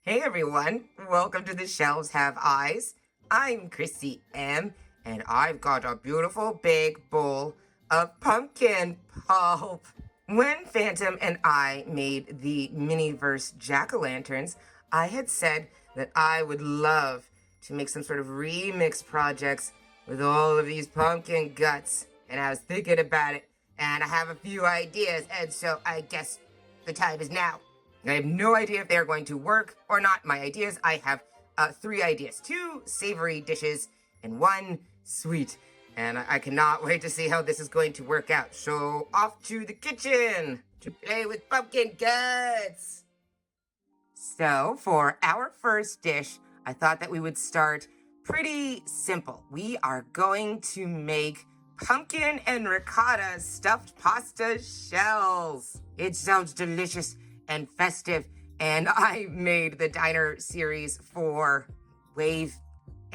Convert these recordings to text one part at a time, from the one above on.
Hey everyone, welcome to The Shelves Have Eyes. I'm KrissyM, and I've got a beautiful big bowl of pumpkin pulp. When Phantom and I made the Miniverse Jack-o'-lanterns, I had said that I would love to make some sort of remix projects with all of these pumpkin guts. And I was thinking about it, and I have a few ideas, and so I guess the time is now. I have no idea if they're going to work or not. My ideas, I have 3 ideas. 2 savory dishes and 1 sweet. And I cannot wait to see how this is going to work out. So off to the kitchen to play with pumpkin guts. So for our first dish, I thought that we would start pretty simple. We are going to make pumpkin and ricotta stuffed pasta shells. It sounds delicious and festive, and I made the diner series for Wave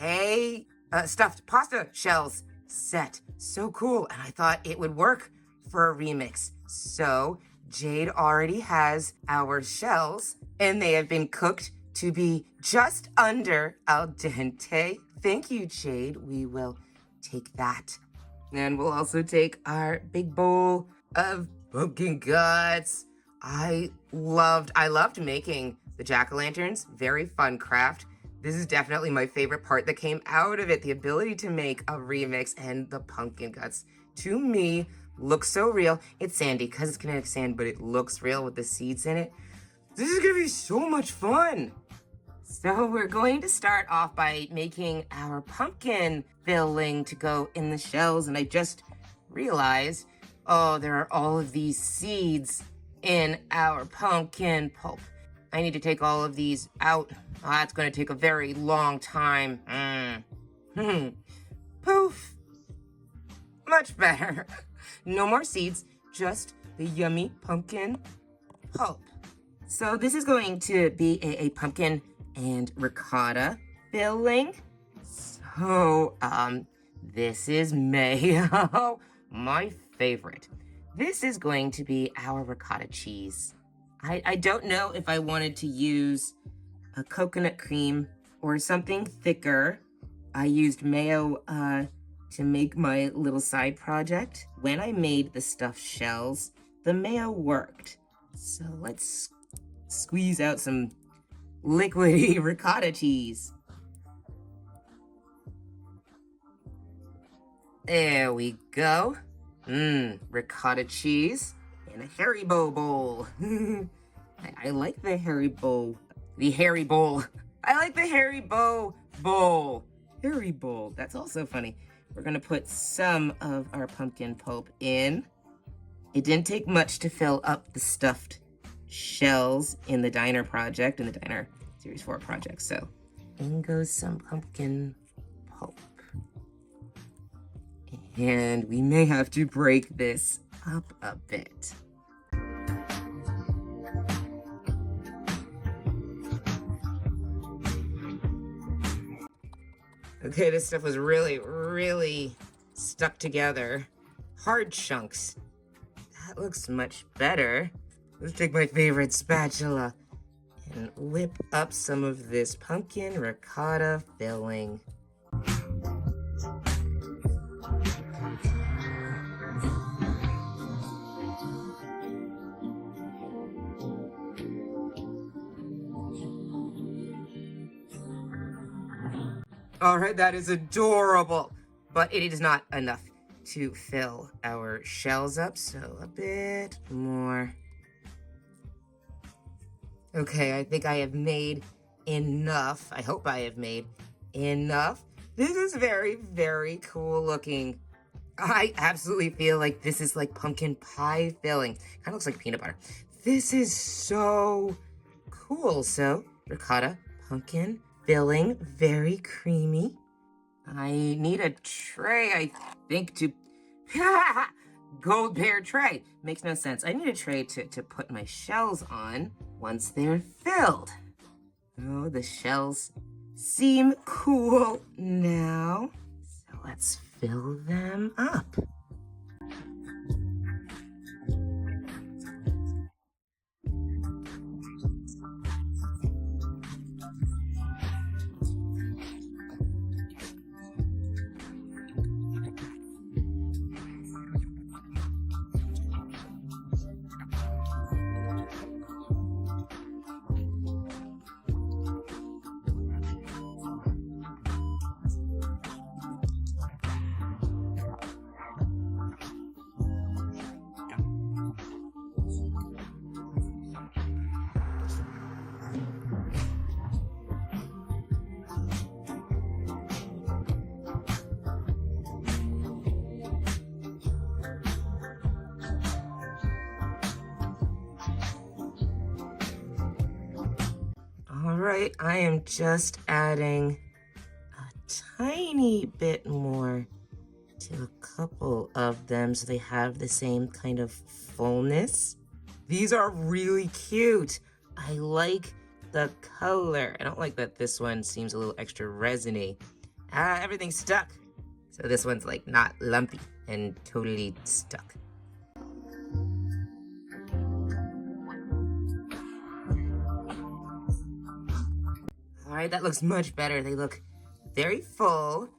A stuffed pasta shells set. So cool, and I thought it would work for a remix. So Jade already has our shells, and they have been cooked to be just under al dente. Thank you, Jade. We will take that. And we'll also take our big bowl of pumpkin guts. I loved making the jack-o'-lanterns. Very fun craft. This is definitely my favorite part that came out of it. The ability to make a remix, and the pumpkin guts, to me, look so real. It's sandy because it's kinetic sand, but it looks real with the seeds in it. This is gonna be so much fun. So we're going to start off by making our pumpkin filling to go in the shells. And I just realized, oh, there are all of these seeds in our pumpkin pulp. I need to take all of these out. Oh, that's going to take a very long time. Poof. Much better. No more seeds, just the yummy pumpkin pulp. So this is going to be a pumpkin and ricotta filling. So, this is mayo, my favorite. This is going to be our ricotta cheese. I don't know if I wanted to use a coconut cream or something thicker. I used mayo to make my little side project. When I made the stuffed shells, the mayo worked. So let's squeeze out some liquidy ricotta cheese. There we go. Ricotta cheese in a Haribo bowl. I like the Haribo. The Harry bowl. I like the Haribo bowl. Harry bowl. That's also funny. We're gonna put some of our pumpkin pulp in. It didn't take much to fill up the stuffed shells in the diner project, in the diner series 4 project. So in goes some pumpkin pulp. And we may have to break this up a bit. Okay, this stuff was really stuck together. Hard chunks. That looks much better. Let's take my favorite spatula and whip up some of this pumpkin ricotta filling. All right, that is adorable, but it is not enough to fill our shells up, so a bit more. Okay, I think I have made enough. I hope I have made enough. This is very cool looking. I absolutely feel like this is like pumpkin pie filling. Kind of looks like peanut butter. This is so cool. So, ricotta, pumpkin filling, very creamy. I need a tray, I think, to... Gold bear tray. Makes no sense. I need a tray to put my shells on once they're filled. Oh, the shells seem cool now. So let's fill them up. right, I am just adding a tiny bit more to a couple of them so they have the same kind of fullness. These are really cute. I like the color. I don't like that this one seems a little extra resiny. Everything's stuck. So this one's like not lumpy and totally stuck. All right, that looks much better. They look very full,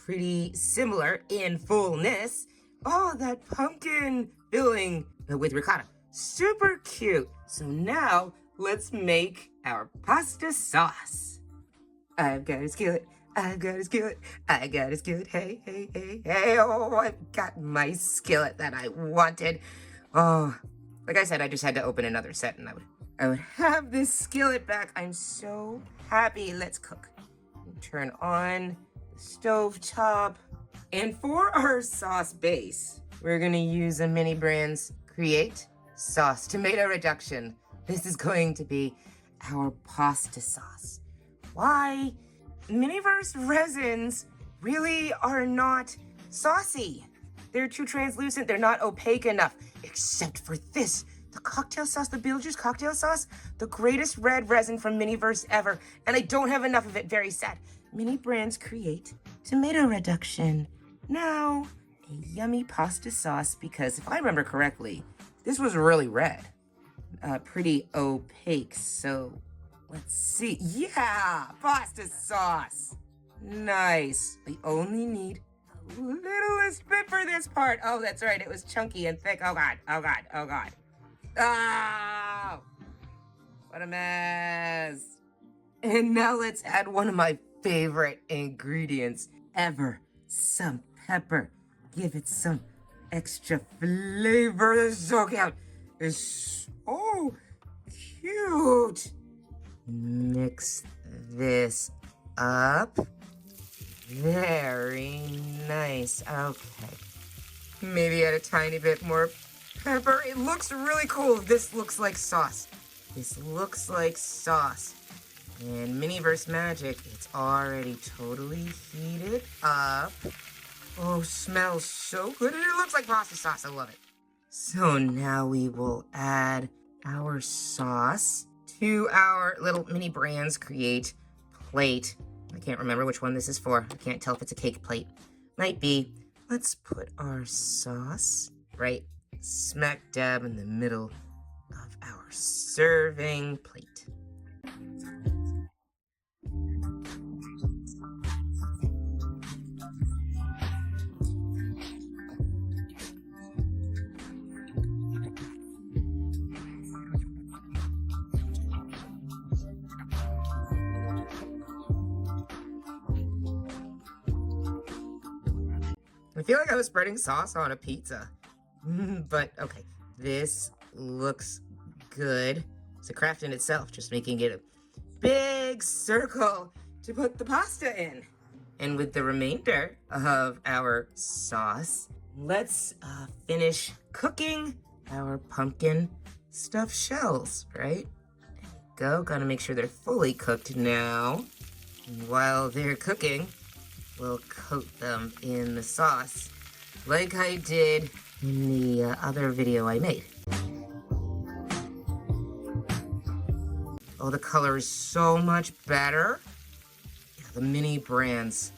pretty similar in fullness. Oh, that pumpkin filling with ricotta. Super cute. So now let's make our pasta sauce. I've got a skillet. I've got a skillet. I got a skillet. Hey, hey, hey, hey. Oh, I've got my skillet that I wanted. Oh, like I said, I just had to open another set and I would have this skillet back. I'm so happy. Let's cook. Turn on the stove top. And for our sauce base, we're gonna use a Mini Brands Create Sauce Tomato Reduction. This is going to be our pasta sauce. Why? Miniverse resins really are not saucy. They're too translucent, they're not opaque enough, except for this. The cocktail sauce, the Beetlejuice cocktail sauce, the greatest red resin from Miniverse ever, and I don't have enough of it, very sad. Mini Brands Create Tomato Reduction. Now, a yummy pasta sauce, because if I remember correctly, this was really red. Pretty opaque, so let's see. Yeah, pasta sauce. Nice. We only need a littlest bit for this part. Oh, that's right, it was chunky and thick. Oh God, oh God, oh God. Oh, what a mess. And now let's add one of my favorite ingredients ever, some pepper. Give it some extra flavor. So cute. It's so cute. Mix this up. Very nice. Okay. Maybe add a tiny bit more pepper. It looks really cool. This looks like sauce. This looks like sauce. And Miniverse Magic, it's already totally heated up. Oh, smells so good. And it looks like pasta sauce. I love it. So now we will add our sauce to our little Mini Brands Create plate. I can't remember which one this is for. I can't tell if it's a cake plate. Might be. Let's put our sauce right smack dab in the middle of our serving plate. I feel like I was spreading sauce on a pizza. But okay, this looks good. It's a craft in itself, just making it a big circle to put the pasta in. And with the remainder of our sauce, let's finish cooking our pumpkin stuffed shells, right? There you go, gotta make sure they're fully cooked now. And while they're cooking, we'll coat them in the sauce like I did in the other video I made. Oh, the color is so much better. Yeah, the Mini Brands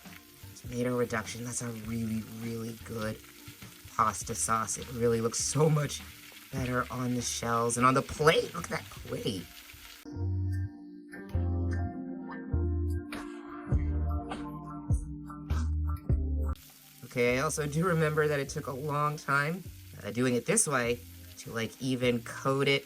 Tomato Reduction, that's a really, really good pasta sauce. It really looks so much better on the shells and on the plate. Look at that plate. Okay, I also do remember that it took a long time doing it this way to like even coat it.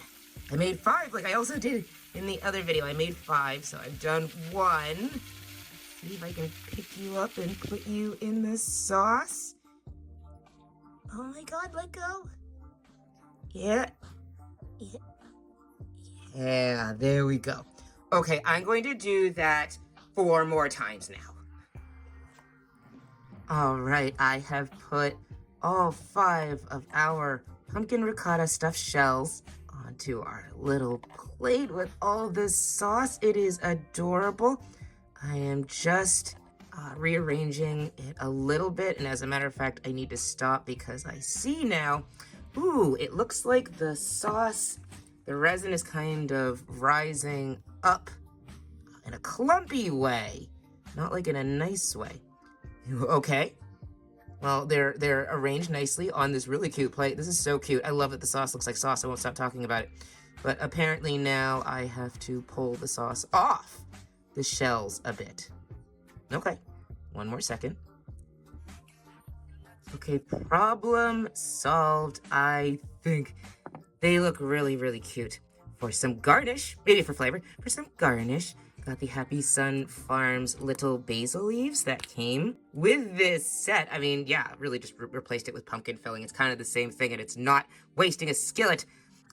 I made 5, like I also did in the other video. I made 5, so I've done 1. See if I can pick you up and put you in the sauce. Oh my God, let go. Yeah. Yeah, there we go. Okay, I'm going to do that 4 more times now. All right, I have put all 5 of our pumpkin ricotta stuffed shells on to our little plate with all this sauce. It is adorable. I am just rearranging it a little bit, and as a matter of fact, I need to stop because I see now, ooh, it looks like the sauce, the resin is kind of rising up in a clumpy way, not like in a nice way. Okay. Well, they're arranged nicely on this really cute plate. This is so cute. I love that the sauce looks like sauce. I won't stop talking about it. But apparently now I have to pull the sauce off the shells a bit. Okay, one more second. Okay, problem solved, I think. They look really, really cute. For some garnish, maybe for flavor, for some garnish, got the Happy Sun Farms little basil leaves that came with this set. I mean, yeah, really just replaced it with pumpkin filling. It's kind of the same thing, and it's not wasting a skillet.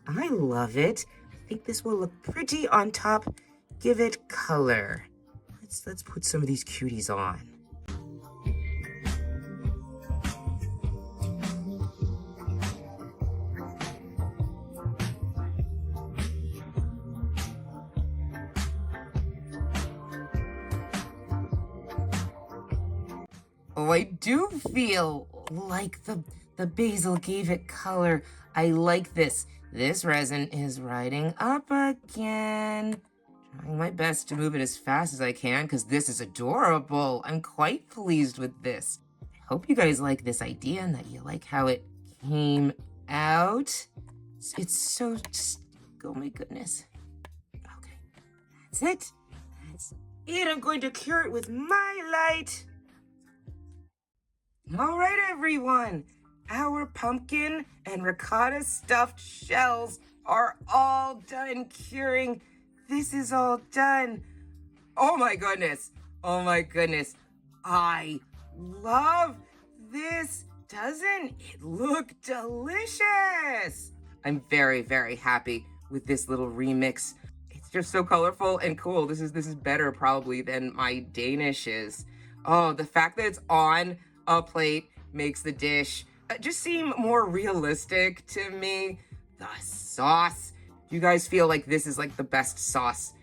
I love it. I think this will look pretty on top. Give it color. Let's put some of these cuties on. Oh, I do feel like the basil gave it color. I like this. This resin is riding up again. Trying my best to move it as fast as I can because this is adorable. I'm quite pleased with this. I hope you guys like this idea and that you like how it came out. It's so just, oh my goodness. Okay, that's it. That's it. I'm going to cure it with my light. All right, everyone. Our pumpkin and ricotta stuffed shells are all done curing. This is all done. Oh my goodness. Oh my goodness. I love this. Doesn't it look delicious? I'm very, very happy with this little remix. It's just so colorful and cool. This is better probably than my Danish is. Oh, the fact that it's on a plate makes the dish just seem more realistic to me. The sauce. You guys feel like this is like the best sauce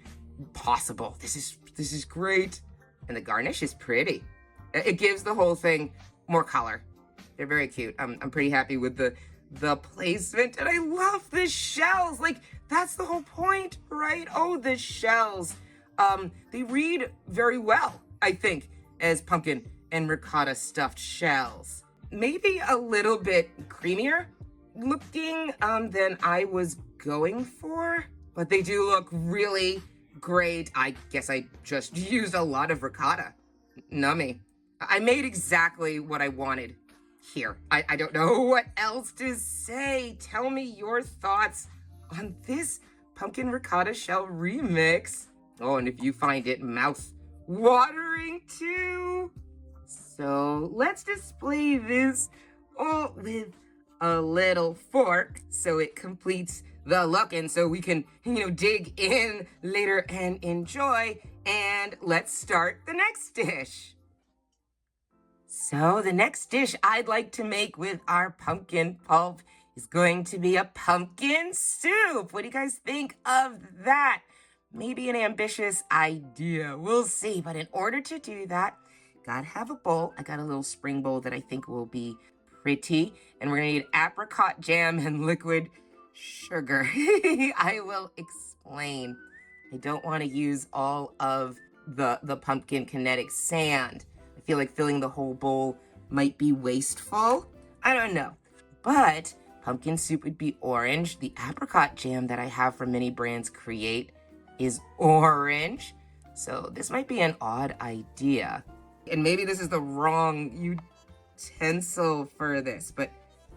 possible. This is great. And the garnish is pretty. It gives the whole thing more color. They're very cute. I'm pretty happy with the placement, and I love the shells. Like, that's the whole point, right? Oh, the shells. They read very well, I think, as pumpkin and ricotta stuffed shells. Maybe a little bit creamier looking than I was going for, but they do look really great. I guess I just used a lot of ricotta. Nummy. I made exactly what I wanted here. I don't know what else to say. Tell me your thoughts on this pumpkin ricotta shell remix. Oh, and if you find it mouth-watering too. So let's display this with a little fork so it completes the look, and so we can, dig in later and enjoy. And let's start the next dish. So the next dish I'd like to make with our pumpkin pulp is going to be a pumpkin soup. What do you guys think of that? Maybe an ambitious idea. We'll see. But in order to do that, gotta have a bowl. I got a little spring bowl that I think will be pretty. And we're gonna need apricot jam and liquid sugar. I will explain. I don't want to use all of the pumpkin kinetic sand. I feel like filling the whole bowl might be wasteful. I don't know. But pumpkin soup would be orange. The apricot jam that I have from Mini Brands Create is orange. So this might be an odd idea. And maybe this is the wrong utensil for this, but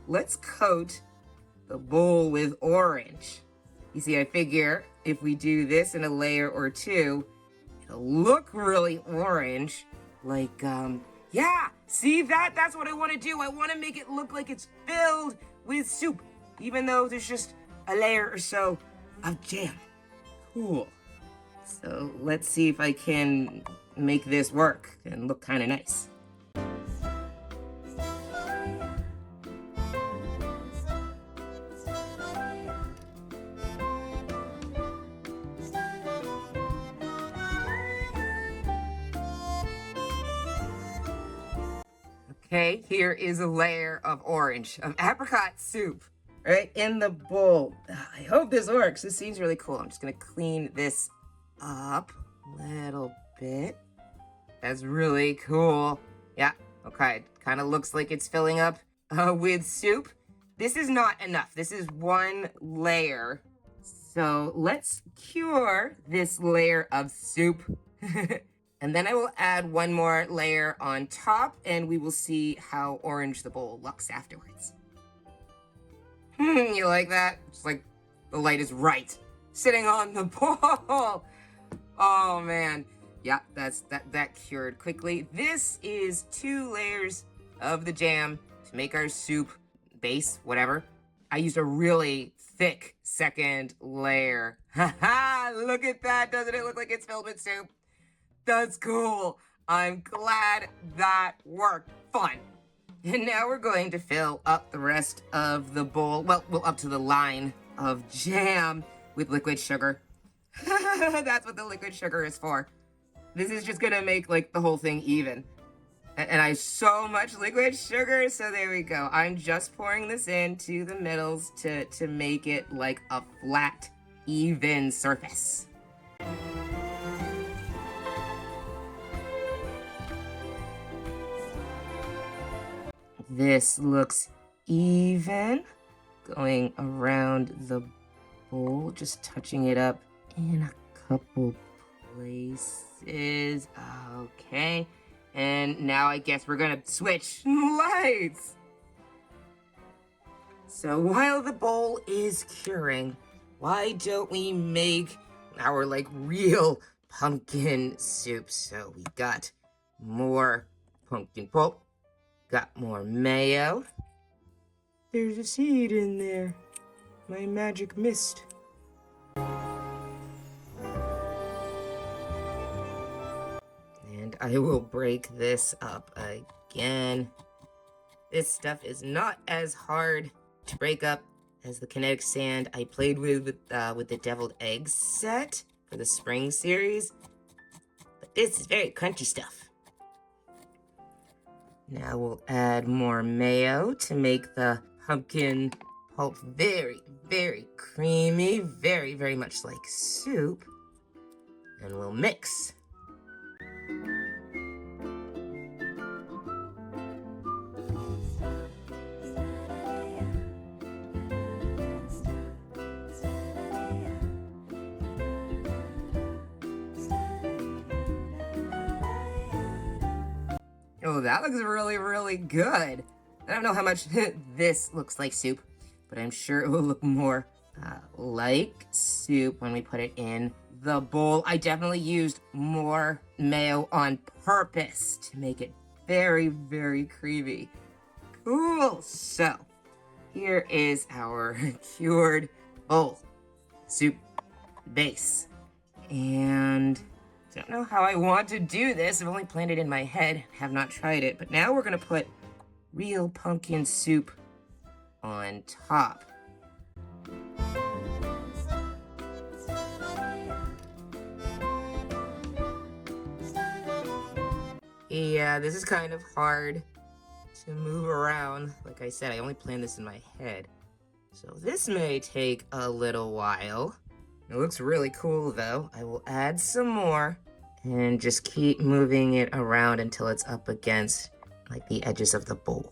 let's coat the bowl with orange. You see, I figure if we do this in a layer or two, it'll look really orange. Like, yeah, see that? That's what I want to do. I want to make it look like it's filled with soup, even though there's just a layer or so of jam. Cool. So let's see if I can make this work and look kind of nice. Okay, here is a layer of orange, of apricot soup, right in the bowl. I hope this works. This seems really cool. I'm just gonna clean this up a little bit. That's really cool. Yeah, okay, kind of looks like it's filling up with soup. This is not enough. This is one layer. So let's cure this layer of soup. And then I will add one more layer on top, and we will see how orange the bowl looks afterwards. You like that? It's like the light is right, sitting on the bowl. Oh man, yeah, that cured quickly. This is 2 layers of the jam to make our soup base, whatever. I used a really thick second layer. Haha, look at that. Doesn't it look like it's filled with soup? That's cool. I'm glad that worked. Fun. And now we're going to fill up the rest of the bowl. Well, up to the line of jam with liquid sugar. That's what the liquid sugar is for. This is just gonna make like the whole thing even. And I have so much liquid sugar, so there we go. I'm just pouring this into the middles to make it like a flat, even surface. This looks even, going around the bowl, just touching it up in a couple places. Okay, and now I guess we're gonna switch lights. So while the bowl is curing, why don't we make our like real pumpkin soup? So we got more pumpkin pulp. Got more mayo. There's a seed in there. My magic mist. And I will break this up again. This stuff is not as hard to break up as the kinetic sand I played with the deviled eggs set for the spring series. But this is very crunchy stuff. Now we'll add more mayo to make the pumpkin pulp very, very creamy, very, very much like soup. And we'll mix. Oh, that looks really, really good. I don't know how much this looks like soup, but I'm sure it will look more like soup when we put it in the bowl. I definitely used more mayo on purpose to make it very, very creamy. Cool. So here is our cured bowl soup base. And I don't know how I want to do this. I've only planned it in my head, have not tried it. But now we're gonna put real pumpkin soup on top. Yeah, this is kind of hard to move around. Like I said, I only planned this in my head. So this may take a little while. It looks really cool though. I will add some more and just keep moving it around until it's up against like the edges of the bowl.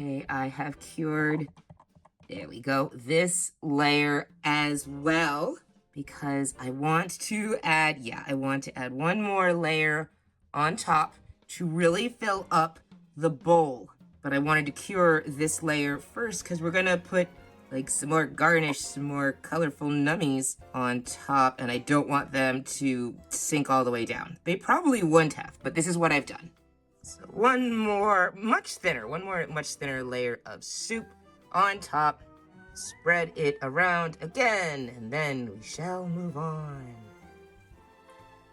Okay, I have cured, there we go, this layer as well, because I want to add, I want to add one more layer on top to really fill up the bowl. But I wanted to cure this layer first because we're gonna put like some more garnish, some more colorful nummies on top, and I don't want them to sink all the way down. They probably wouldn't have, but this is what I've done. So one more much thinner layer of soup on top. Spread it around again, and then we shall move on.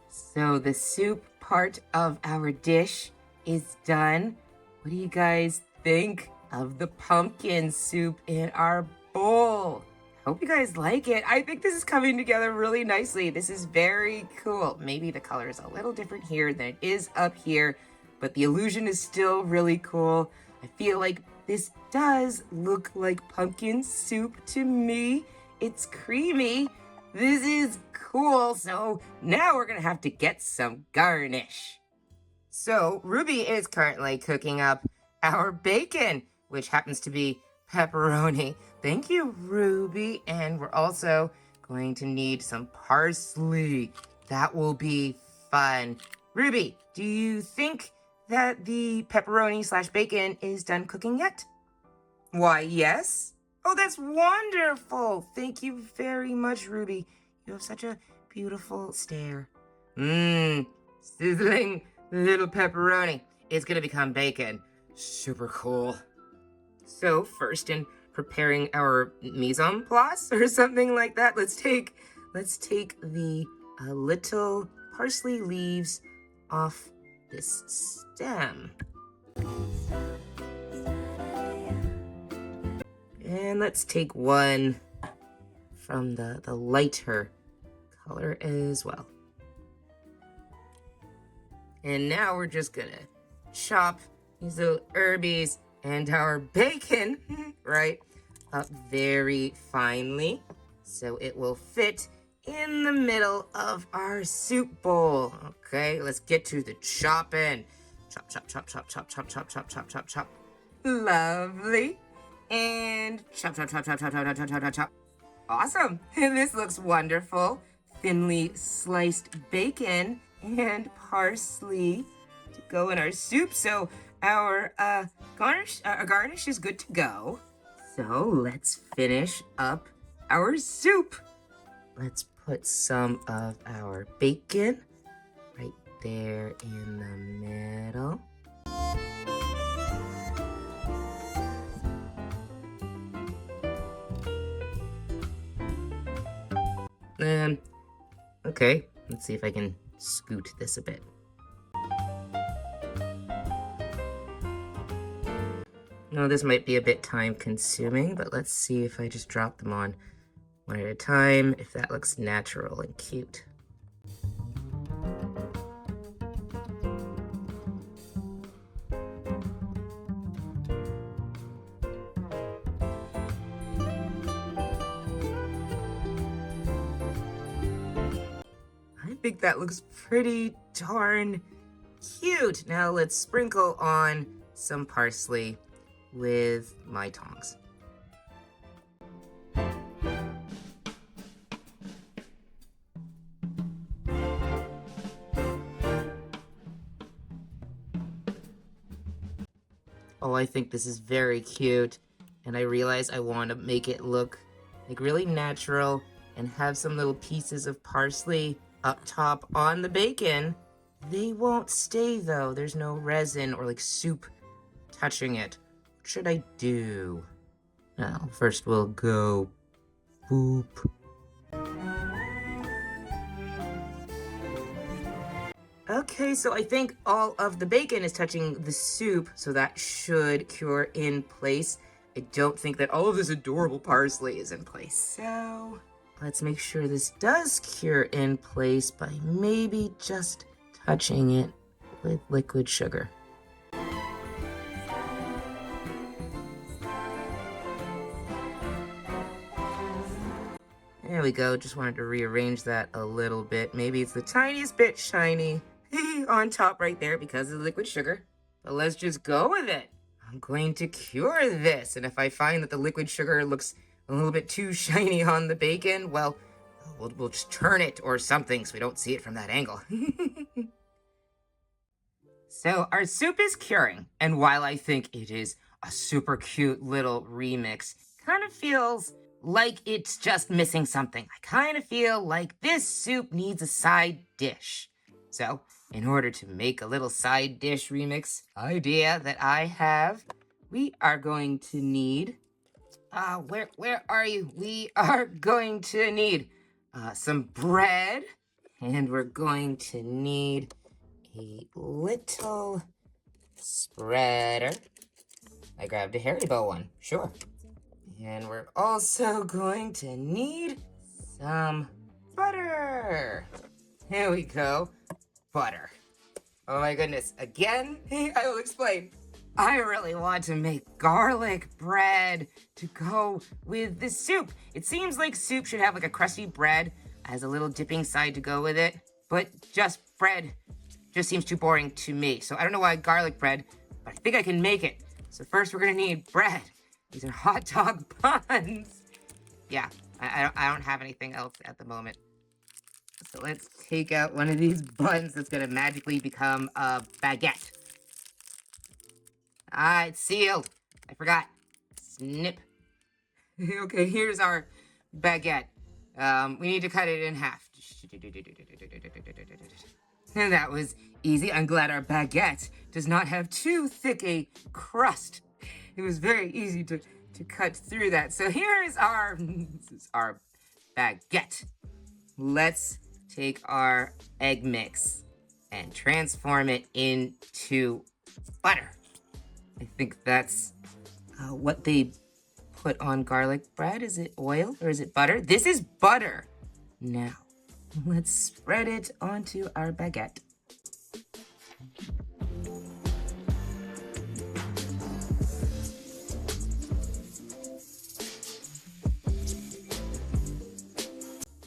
So the soup part of our dish is done. What do you guys think of the pumpkin soup in our bowl? Hope you guys like it. I think this is coming together really nicely. This is very cool. Maybe the color is a little different here than it is up here, but the illusion is still really cool. I feel like this does look like pumpkin soup to me. It's creamy. This is cool. So now we're gonna have to get some garnish. So Ruby is currently cooking up our bacon, which happens to be pepperoni. Thank you, Ruby. And we're also going to need some parsley. That will be fun. Ruby, do you think that the pepperoni/bacon is done cooking yet? Why, yes. Oh, that's wonderful. Thank you very much, Ruby. You have such a beautiful stare. Sizzling little pepperoni. It's gonna become bacon. Super cool. So first, in preparing our mise en place or something like that, let's take the little parsley leaves off this stem. And let's take one from the lighter color as well. And now we're just gonna chop these little herbies and our bacon right up very finely so it will fit in the middle of our soup bowl. Okay, let's get to the chopping. Chop, chop, chop, chop, chop, chop, chop, chop, chop, chop, chop. Lovely. And chop, chop, chop, chop, chop, chop, chop, chop, chop, chop. Awesome. This looks wonderful. Thinly sliced bacon and parsley to go in our soup. So our garnish is good to go. So let's finish up our soup. Let's put some of our bacon right there in the middle. Okay, let's see if I can scoot this a bit. No, this might be a bit time consuming, but let's see if I just drop them on one at a time, if that looks natural and cute. I think that looks pretty darn cute. Now let's sprinkle on some parsley with my tongs. Oh, I think this is very cute, and I realize I want to make it look like really natural and have some little pieces of parsley up top on the bacon. They won't stay though. There's no resin or like soup touching it. What should I do? Now, first we'll go boop. Okay, so I think all of the bacon is touching the soup, so that should cure in place. I don't think that all of this adorable parsley is in place. So let's make sure this does cure in place by maybe just touching it with liquid sugar. There we go. Just wanted to rearrange that a little bit. Maybe it's the tiniest bit shiny on top right there because of the liquid sugar. But let's just go with it. I'm going to cure this. And if I find that the liquid sugar looks a little bit too shiny on the bacon, well, we'll just turn it or something so we don't see it from that angle. So our soup is curing. And while I think it is a super cute little remix, kind of feels like it's just missing something. I kind of feel like this soup needs a side dish. So, in order to make a little side dish remix idea that I have, we are going to need, where are you? We are going to need some bread, and we're going to need a little spreader. I grabbed a Haribo one, sure. And we're also going to need some butter. Here we go, butter. Oh my goodness, again? I will explain. I really want to make garlic bread to go with the soup. It seems like soup should have like a crusty bread as a little dipping side to go with it, but just bread just seems too boring to me. So I don't know why garlic bread, but I think I can make it. So first we're gonna need bread. These are hot dog buns. Yeah, I don't have anything else at the moment. So let's take out one of these buns that's gonna magically become a baguette. Ah, it's sealed. I forgot. Snip. Okay, here's our baguette. We need to cut it in half. And that was easy. I'm glad our baguette does not have too thick a crust. It was very easy to cut through that. So here is our baguette. Let's take our egg mix and transform it into butter. I think that's what they put on garlic bread. Is it oil or is it butter? This is butter. Now, let's spread it onto our baguette.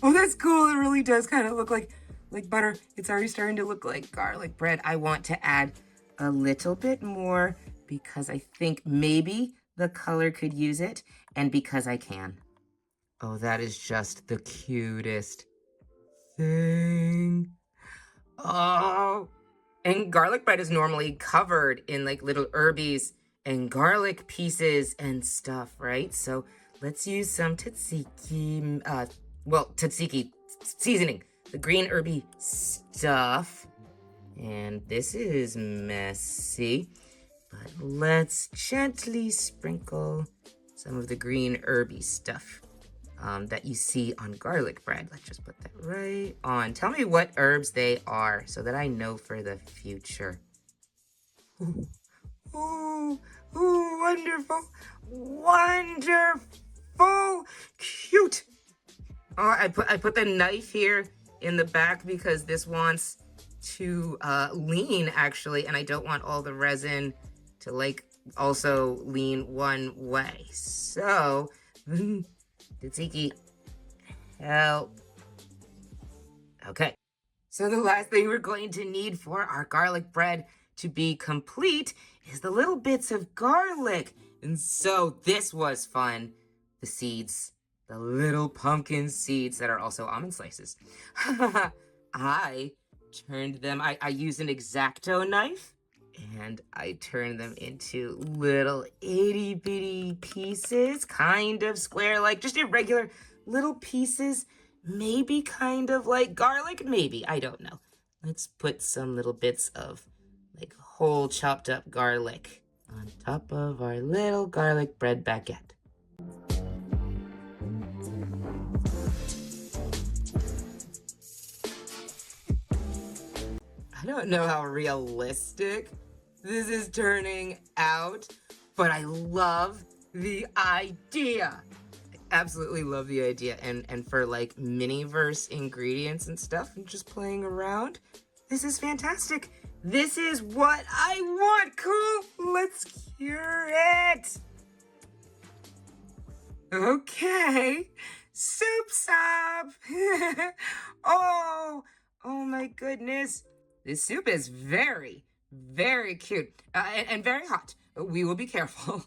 Oh, that's cool. It really does kind of look like butter. It's already starting to look like garlic bread. I want to add a little bit more because I think maybe the color could use it and because I can. Oh, that is just the cutest thing. Oh, and garlic bread is normally covered in like little herbies and garlic pieces and stuff, right? So let's use some tzatziki, tzatziki seasoning, the green herby stuff. And this is messy, but let's gently sprinkle some of the green herby stuff that you see on garlic bread. Let's just put that right on. Tell me what herbs they are so that I know for the future. Ooh, ooh, ooh, wonderful, wonderful, cute. Oh, I put the knife here in the back because this wants to lean actually, and I don't want all the resin to like also lean one way. So, tzatziki, help. Okay, so the last thing we're going to need for our garlic bread to be complete is the little bits of garlic. And so this was fun. The seeds, the little pumpkin seeds that are also almond slices. I turned them, I used an X-Acto knife and I turned them into little itty bitty pieces, kind of square, like just irregular little pieces, maybe kind of like garlic, maybe, I don't know. Let's put some little bits of like whole chopped up garlic on top of our little garlic bread baguette. I don't know how realistic this is turning out, but I love the idea. I absolutely love the idea. And for like miniverse ingredients and stuff and just playing around, this is fantastic. This is what I want. Cool. Let's cure it. Okay. Soup sop. Oh my goodness. This soup is very, very cute and very hot. We will be careful.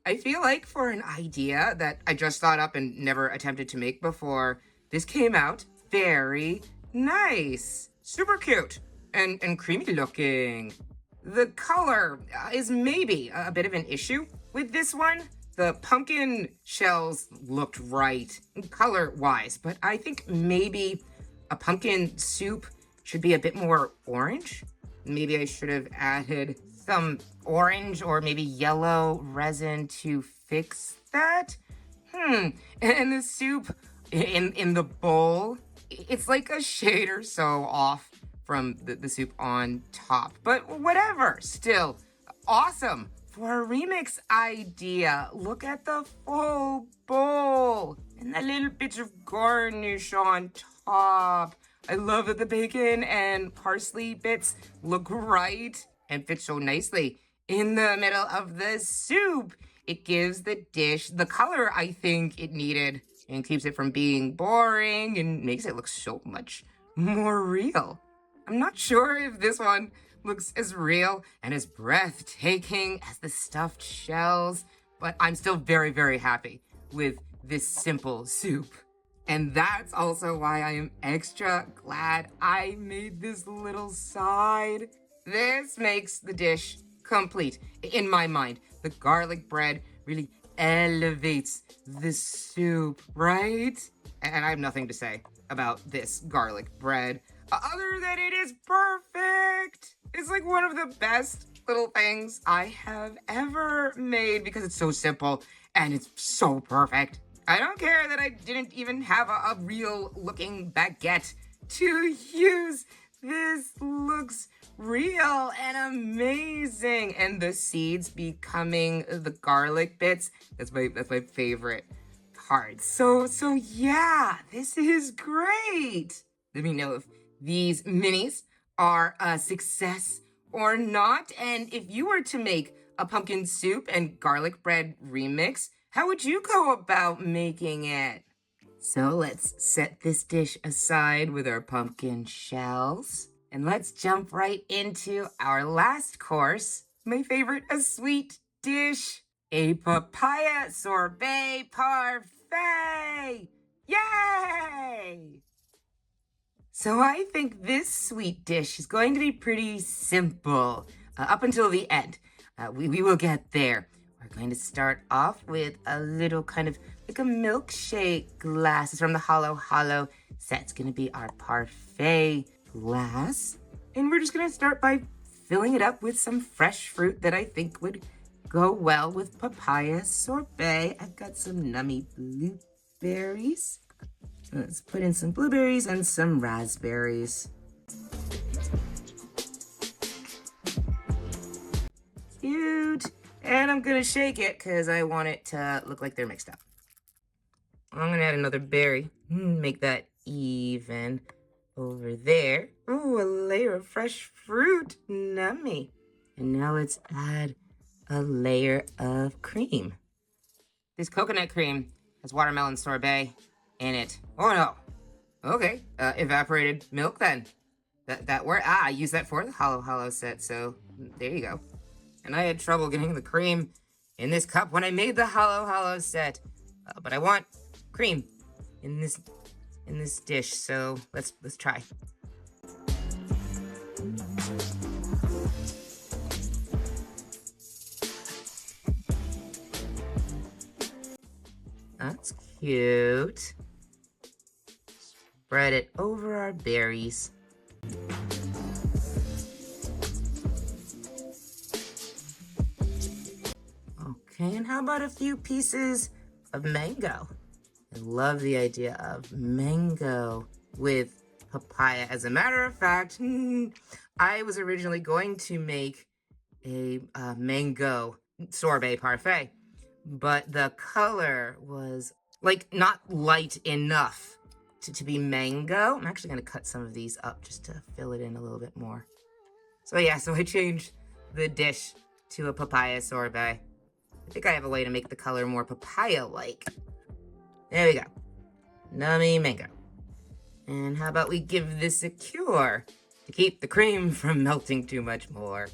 I feel like for an idea that I just thought up and never attempted to make before, this came out very nice. Super cute and creamy looking. The color is maybe a bit of an issue with this one. The pumpkin shells looked right color-wise, but I think maybe a pumpkin soup should be a bit more orange. Maybe I should have added some orange or maybe yellow resin to fix that. And the soup in the bowl, it's like a shade or so off from the soup on top. But whatever, still awesome. For a remix idea, look at the full bowl and the little bits of garnish on top. I love that the bacon and parsley bits look right and fit so nicely in the middle of the soup. It gives the dish the color I think it needed and keeps it from being boring and makes it look so much more real. I'm not sure if this one looks as real and as breathtaking as the stuffed shells, but I'm still very, very happy with this simple soup. And that's also why I am extra glad I made this little side. This makes the dish complete in my mind. The garlic bread really elevates the soup, right? And I have nothing to say about this garlic bread other than it is perfect. It's like one of the best little things I have ever made because it's so simple and it's so perfect. I don't care that I didn't even have a real looking baguette to use. This looks real and amazing. And the seeds becoming the garlic bits, that's my favorite part. So yeah, this is great. Let me know if these minis are a success or not. And if you were to make a pumpkin soup and garlic bread remix, how would you go about making it? So let's set this dish aside with our pumpkin shells. And let's jump right into our last course. My favorite, a sweet dish. A papaya sorbet parfait. Yay! So I think this sweet dish is going to be pretty simple up until the end. We will get there. We're going to start off with a little kind of like a milkshake glass. It's from the Hollow set. It's going to be our Parfait glass. And we're just going to start by filling it up with some fresh fruit that I think would go well with papaya sorbet. I've got some nummy blueberries. Let's put in some blueberries and some raspberries. Cute. And I'm gonna shake it because I want it to look like they're mixed up. I'm gonna add another berry. Make that even over there. Ooh, a layer of fresh fruit. Nummy. And now let's add a layer of cream. This coconut cream has watermelon sorbet in it. Oh no. Okay, evaporated milk then. That worked. I used that for the Hollow set, so there you go. And I had trouble getting the cream in this cup when I made the Hollow set. But I want cream in this dish, so let's try. That's cute. Spread it over our berries. Okay, and how about a few pieces of mango? I love the idea of mango with papaya. As a matter of fact, I was originally going to make a mango sorbet parfait, but the color was like not light enough to be mango. I'm actually going to cut some of these up just to fill it in a little bit more. So yeah, so I changed the dish to a papaya sorbet. I think I have a way to make the color more papaya-like. There we go. Nummy mango. And how about we give this a cure to keep the cream from melting too much more.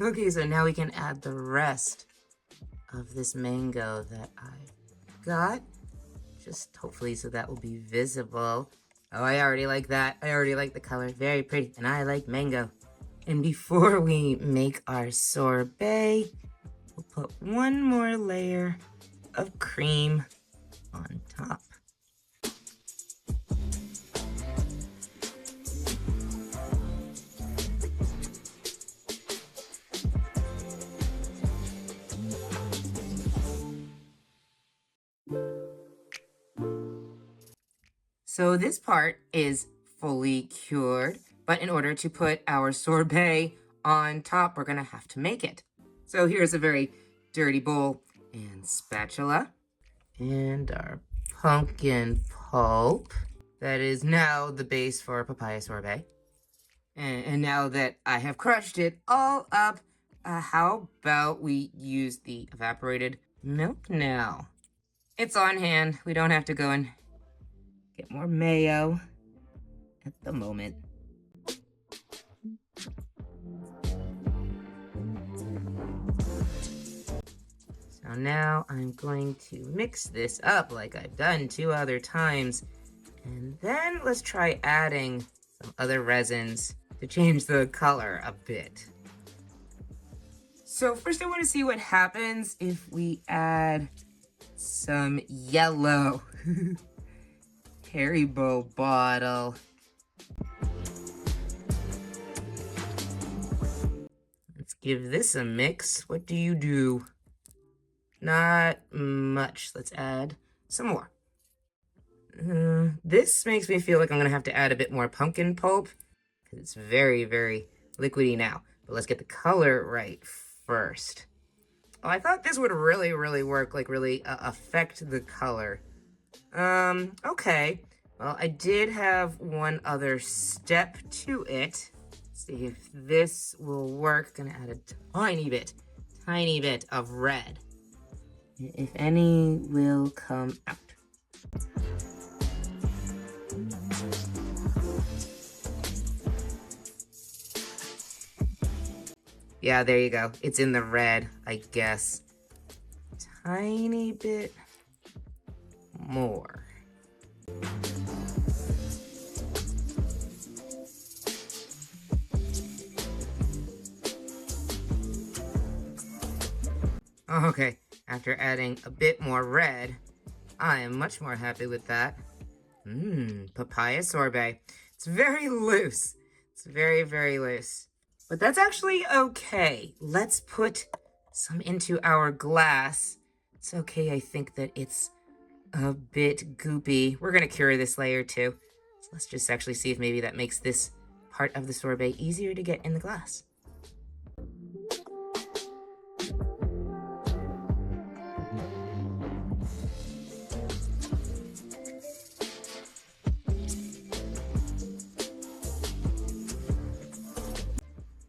Okay, so now we can add the rest of this mango that I've got. Just hopefully so that will be visible. Oh, I already like that. I already like the color. Very pretty. And I like mango. And before we make our sorbet, We'll put one more layer of cream on top. So this part is fully cured, but in order to put our sorbet on top, we're gonna have to make it. So here's a very dirty bowl and spatula, and our pumpkin pulp. That is now the base for papaya sorbet. And now that I have crushed it all up, how about we use the evaporated milk now? It's on hand. We don't have to go and get more mayo at the moment. So now I'm going to mix this up like I've done 2 other times. And then let's try adding some other resins to change the color a bit. So first I want to see what happens if we add some yellow. Haribo bottle. Let's give this a mix. What do you do? Not much. Let's add some more. This makes me feel like I'm gonna have to add a bit more pumpkin pulp because it's very, very liquidy now. But let's get the color right first. Oh, I thought this would really, really work, like really affect the color. Okay. Well, I did have one other step to it. Let's see if this will work. Gonna add a tiny bit of red. If any will come out. Yeah, there you go. It's in the red, I guess. Tiny bit more. Okay, after adding a bit more red, I am much more happy with that. Papaya sorbet. It's very loose. It's very, very loose. But that's actually okay. Let's put some into our glass. It's okay, I think that it's a bit goopy. We're gonna cure this layer too. So let's just actually see if maybe that makes this part of the sorbet easier to get in the glass.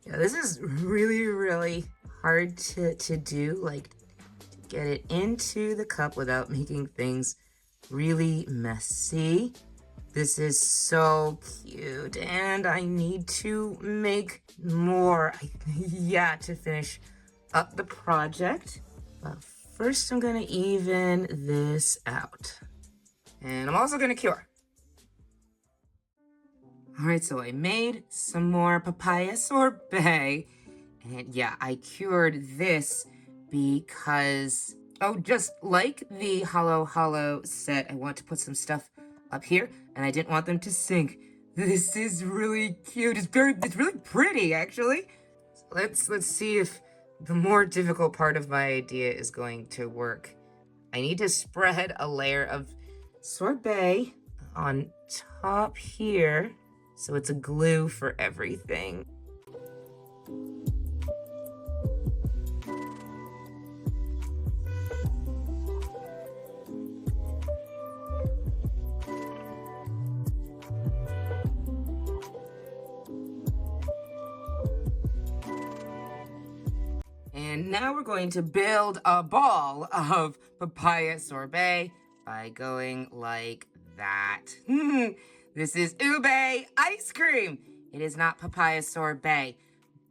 Yeah, this is really, really hard to do, like to get it into the cup without making things really messy. This is so cute, and I need to make more, yeah, to finish up the project. But first I'm gonna even this out. And I'm also gonna cure. All right, so I made some more papaya sorbet. And yeah, I cured this because, oh, just like the hollow set, I want to put some stuff up here, and I didn't want them to sink. This is really cute. It's really pretty, actually. So let's see if the more difficult part of my idea is going to work. I need to spread a layer of sorbet on top here, so it's a glue for everything. And now we're going to build a ball of papaya sorbet by going like that. This is ube ice cream. It is not papaya sorbet,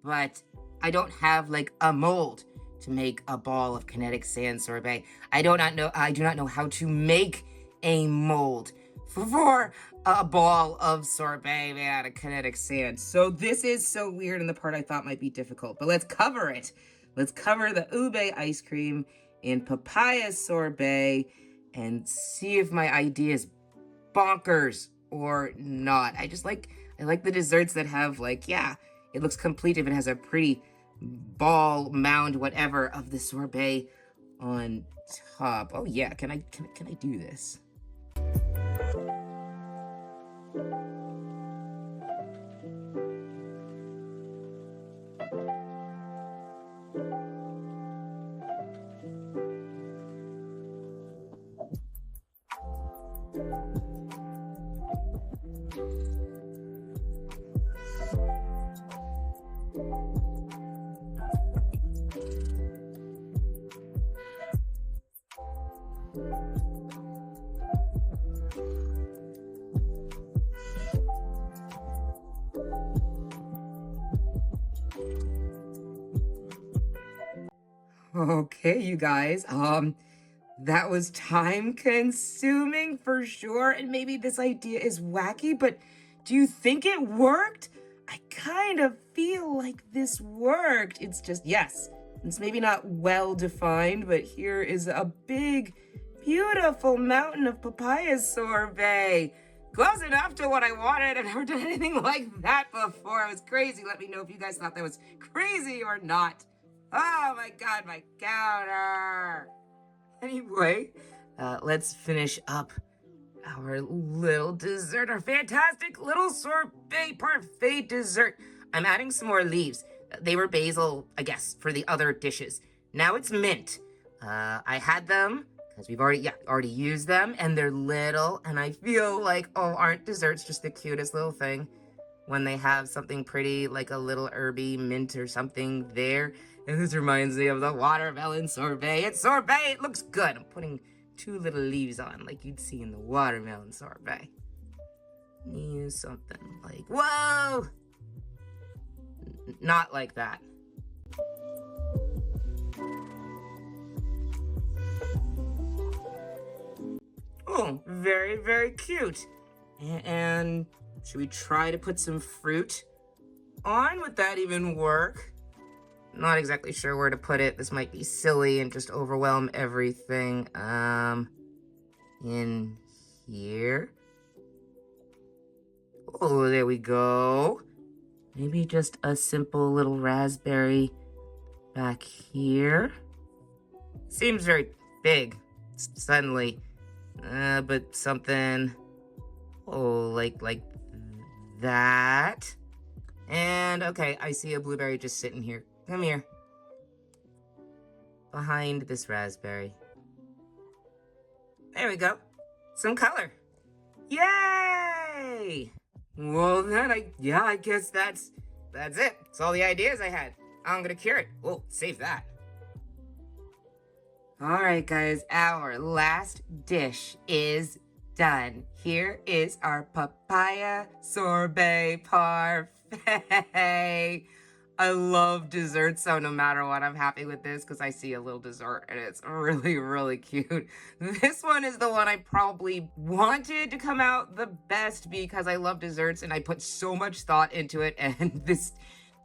but I don't have like a mold to make a ball of kinetic sand sorbet. I do not know how to make a mold for a ball of sorbet made out of kinetic sand. So this is so weird, and the part I thought might be difficult, but let's cover it Let's cover the ube ice cream in papaya sorbet and see if my idea is bonkers or not. I like the desserts that have like, yeah, it looks complete if it has a pretty ball mound, whatever, of the sorbet on top. Oh yeah, can I do this? Okay, you guys, that was time consuming for sure, and maybe this idea is wacky, but do you think it worked? I kind of feel like this worked. It's just, yes, it's maybe not well defined, but here is a big, beautiful mountain of papaya sorbet. Close enough to what I wanted. I've never done anything like that before. It was crazy. Let me know if you guys thought that was crazy or not. Oh my God, my counter. Anyway, let's finish up our little dessert, our fantastic little sorbet parfait dessert. I'm adding some more leaves. They were basil, I guess, for the other dishes. Now it's mint. I had them because we've already used them, and they're little, and I feel like, oh, aren't desserts just the cutest little thing when they have something pretty like a little herby mint or something there? And this reminds me of the watermelon sorbet. It's sorbet, it looks good. I'm putting 2 little leaves on like you'd see in the watermelon sorbet. Use something like, whoa! Not like that. Oh, very, very cute. And should we try to put some fruit on? Would that even work? Not exactly sure where to put it. This might be silly and just overwhelm everything. In here. Oh, there we go. Maybe just a simple little raspberry back here. Seems very big, suddenly. But something, oh, like that. And okay, I see a blueberry just sitting here. Come here. Behind this raspberry. There we go. Some color. Yay! Well then, I guess that's it. That's all the ideas I had. I'm gonna cure it. Oh, save that. Alright guys, our last dish is done. Here is our papaya sorbet parfait. I love dessert, so no matter what, I'm happy with this because I see a little dessert and it's really, really cute. This one is the one I probably wanted to come out the best because I love desserts and I put so much thought into it, and this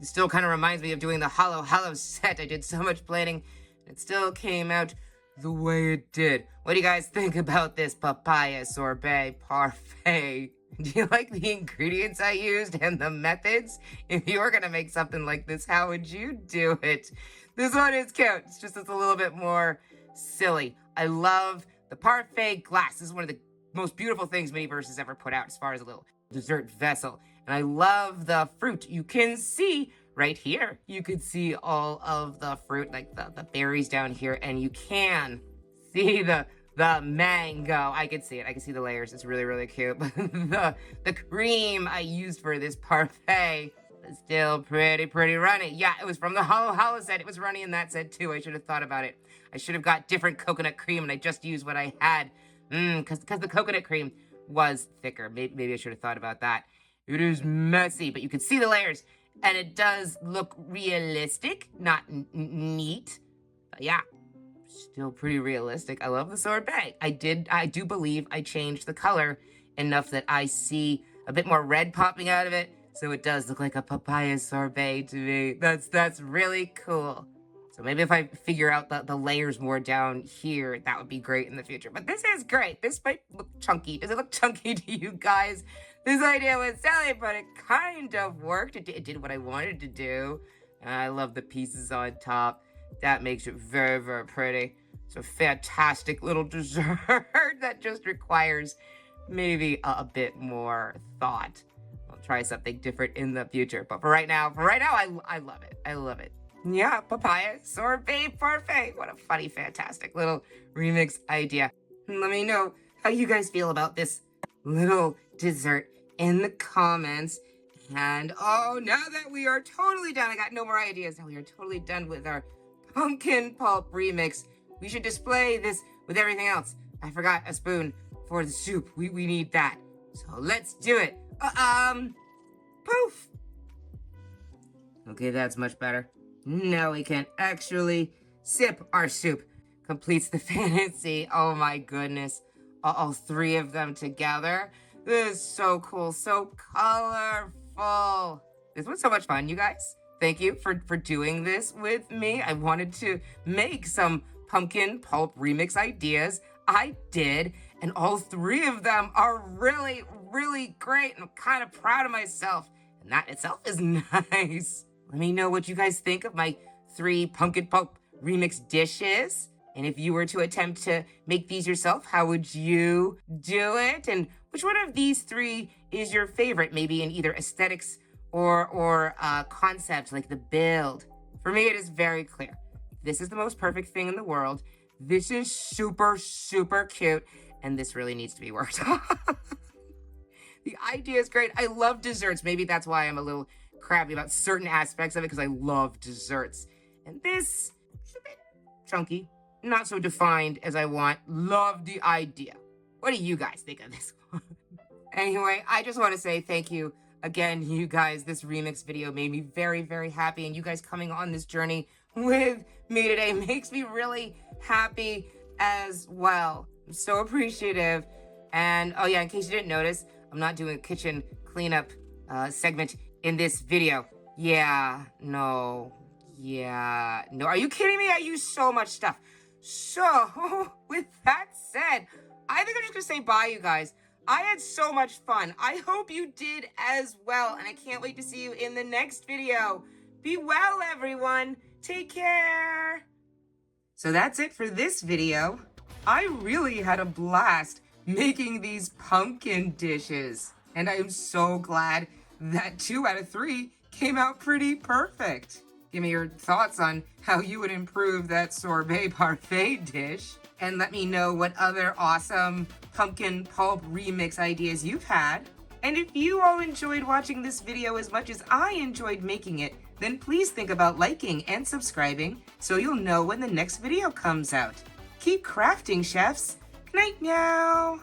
still kind of reminds me of doing the Hollow Hollow set. I did so much planning and it still came out the way it did. What do you guys think about this papaya sorbet parfait? Do you like the ingredients I used and the methods? If you were gonna make something like this, how would you do it? This one is cute. It's just a little bit more silly. I love the parfait glass. This is one of the most beautiful things Miniverse has ever put out as far as a little dessert vessel. And I love the fruit. You can see right here, you could see all of the fruit, like the berries down here, and you can see the mango. I can see it. I can see the layers. It's really, really cute. the cream I used for this parfait is still pretty runny. Yeah, it was from the Hollow Hollow set. It was runny in that set too. I should have thought about it. I should have got different coconut cream, and I just used what I had. Because the coconut cream was thicker. Maybe I should have thought about that. It is messy, but you can see the layers, and it does look realistic, not neat. But yeah, still pretty realistic. I love the sorbet. I do believe I changed the color enough that I see a bit more red popping out of it, so it does look like a papaya sorbet to me. That's really cool. So maybe if I figure out the layers more down here, that would be great in the future. But this is great. This might look chunky. Does it look chunky to you guys? This idea was silly, but it kind of worked. It did what I wanted to do. And I love the pieces on top. That makes it very, very pretty. It's a fantastic little dessert that just requires maybe a bit more thought. I'll try something different in the future. But for right now, I love it. I love it. Yeah, papaya, sorbet, parfait. What a funny, fantastic little remix idea. Let me know how you guys feel about this little dessert in the comments. And oh, now that we are totally done, I got no more ideas. Now we are totally done with our pumpkin pulp remix. We should display this with everything else. I forgot a spoon for the soup. We need that. So let's do it. Poof. Okay, that's much better. Now we can actually sip our soup. Completes the fantasy. Oh my goodness. All three of them together. This is so cool, so colorful. This was so much fun, you guys. Thank you for doing this with me. I wanted to make some pumpkin pulp remix ideas. I did, and all three of them are really, really great, and I'm kind of proud of myself. And that itself is nice. Let me know what you guys think of my 3 pumpkin pulp remix dishes. And if you were to attempt to make these yourself, how would you do it? And which one of these 3 is your favorite? Maybe in either aesthetics or concept, like the build. For me, it is very clear. This is the most perfect thing in the world. This is super, super cute. And this really needs to be worked on. The idea is great. I love desserts. Maybe that's why I'm a little crabby about certain aspects of it, because I love desserts. And this is a bit chunky, not so defined as I want. Love the idea. What do you guys think of this one? Anyway, I just want to say thank you again, you guys. This remix video made me very, very happy, and you guys coming on this journey with me today makes me really happy as well. I'm so appreciative. And oh yeah, in case you didn't notice, I'm not doing a kitchen cleanup segment in this video. No. Are you kidding me? I use so much stuff. So, with that said, I think I'm just gonna say bye, you guys. I had so much fun. I hope you did as well, and I can't wait to see you in the next video. Be well, everyone. Take care. So that's it for this video. I really had a blast making these pumpkin dishes, and I am so glad that 2 out of 3 came out pretty perfect. Give me your thoughts on how you would improve that sorbet parfait dish. And let me know what other awesome pumpkin pulp remix ideas you've had. And if you all enjoyed watching this video as much as I enjoyed making it, then please think about liking and subscribing so you'll know when the next video comes out. Keep crafting, chefs. Good night, meow.